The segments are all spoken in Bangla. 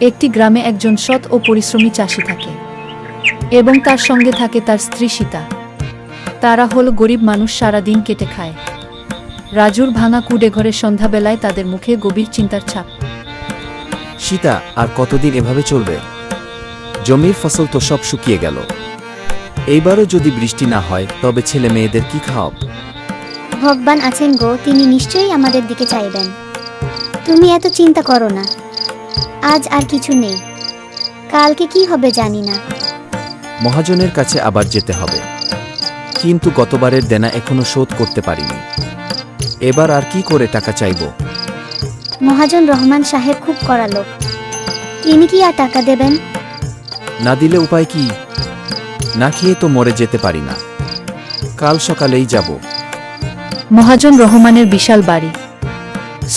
একটি গ্রামে একজন সৎ ও পরিশ্রমী চাষী থাকে এবং তার সঙ্গে থাকে তার স্ত্রী সীতা। তারা হল গরিব মানুষ, সারা দিন কেটে খায়। রাজুর ভাঙা কুড়ে ঘরে সন্ধ্যাবেলায় তাদের মুখে গভীর চিন্তার ছাপ। সীতা, আর কতদিন এভাবে চলবে? জমির ফসল তো সব শুকিয়ে গেল। এইবারও যদি বৃষ্টি না হয় তবে ছেলে মেয়েদের কি খাওয়াব? ভগবান আছেন গো, তিনি নিশ্চয়ই আমাদের দিকে চাইবেন। তুমি এত চিন্তা করো না। আজ আর কিছু নেই, কালকে কি হবে জানি না। মহাজনের কাছে আবার যেতে হবে, কিন্তু গতবারের দেনা এখনো শোধ করতে পারিনি। এবার আর কি করে টাকা চাইব? মহাজন রহমান সাহেব খুব কড়া লোক, তিনি কি আর টাকা দেবেন? না দিলে উপায় কি? না খেয়ে তো মরে যেতে পারি না। কাল সকালেই যাব। মহাজন রহমানের বিশাল বাড়ি।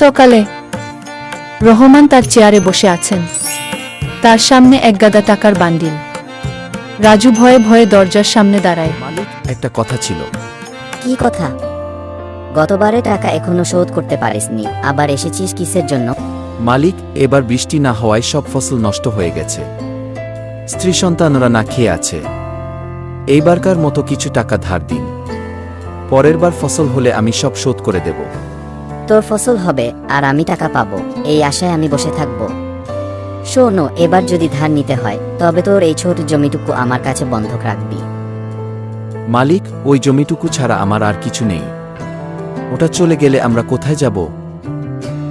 সকালে রহমান তার চেয়ারে বসে আছেন, তার সামনে এক গাদা টাকার বান্ডিল। রাজু ভয়ে ভয়ে দরজার সামনে দাঁড়ায়। মালিক, একটা কথা ছিল। কি কথা? গতবারে টাকা এখনো শোধ করতে পারিসনি, আবার এসেছিস কিসের জন্য? মালিক, এবার বৃষ্টি না হওয়ায় সব ফসল নষ্ট হয়ে গেছে। স্ত্রী সন্তানরা না খেয়ে আছে। এইবারকার মতো কিছু টাকা ধার দিন। পরের বার ফসল হলে আমি সব শোধ করে দেব। তোর ফসল হবে আর আমি টাকা পাবো, এই আশায় আমি বসে থাকবো? শোনো, এবার যদি ধার নিতে হয় তবে তোর এই ছোট জমিটুকু আমার কাছে বন্ধক রাখবি। মালিক, ওই জমিটুকু ছাড়া আমার আর কিছু নেই। ওটা চলে গেলে আমরা কোথায় যাব?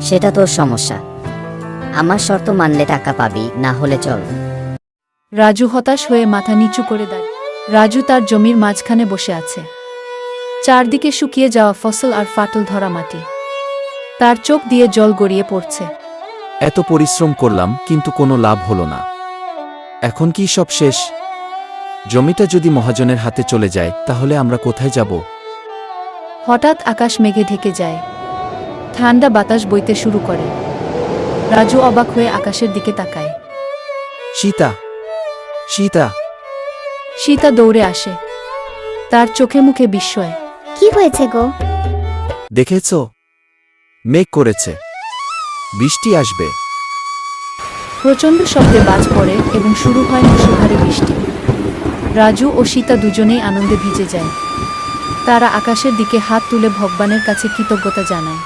সেটা তোর সমস্যা। আমার শর্ত মানলে টাকা পাবি, না হলে চল। রাজু হতাশ হয়ে মাথা নিচু করে দাঁড়িয়ে। রাজু তার জমির মাঝখানে বসে আছে। চারদিকে শুকিয়ে যাওয়া ফসল আর ফাটল ধরা মাটি। তার চোখ দিয়ে জল গড়িয়ে পড়ছে। এত পরিশ্রম করলাম কিন্তু কোনো লাভ হলো না। এখন কি সব শেষ? জমিটা যদি মহাজনের হাতে চলে যায় তাহলে আমরা কোথায় যাব? হঠাৎ আকাশ মেঘে ঢেকে যায়। ঠান্ডা বাতাস বইতে শুরু করে। রাজু অবাক হয়ে আকাশের দিকে তাকায়। সীতা! সীতা! সীতা দৌড়ে আসে, তার চোখে মুখে বিস্ময়। কি হয়েছে গো? দেখেছ? মেঘ করেছে, বৃষ্টি আসবে। প্রচণ্ড শব্দে বাজ পড়ে এবং শুরু হয় মুষলধারে বৃষ্টি। রাজু ও সীতা দুজনেই আনন্দে ভিজে যায়। তারা আকাশের দিকে হাত তুলে ভগবানের কাছে কৃতজ্ঞতা জানায়।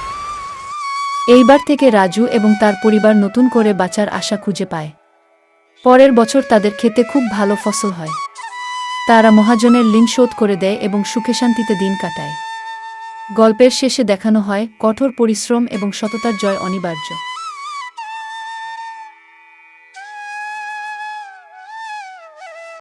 এইবার থেকে রাজু এবং তার পরিবার নতুন করে বাঁচার আশা খুঁজে পায়। পরের বছর তাদের ক্ষেতে খুব ভালো ফসল হয়। তারা মহাজনের ঋণ শোধ করে দেয় এবং সুখে শান্তিতে দিন কাটায়। গল্পের শেষে দেখানো হয় কঠোর পরিশ্রম এবং সততার জয় অনিবার্য।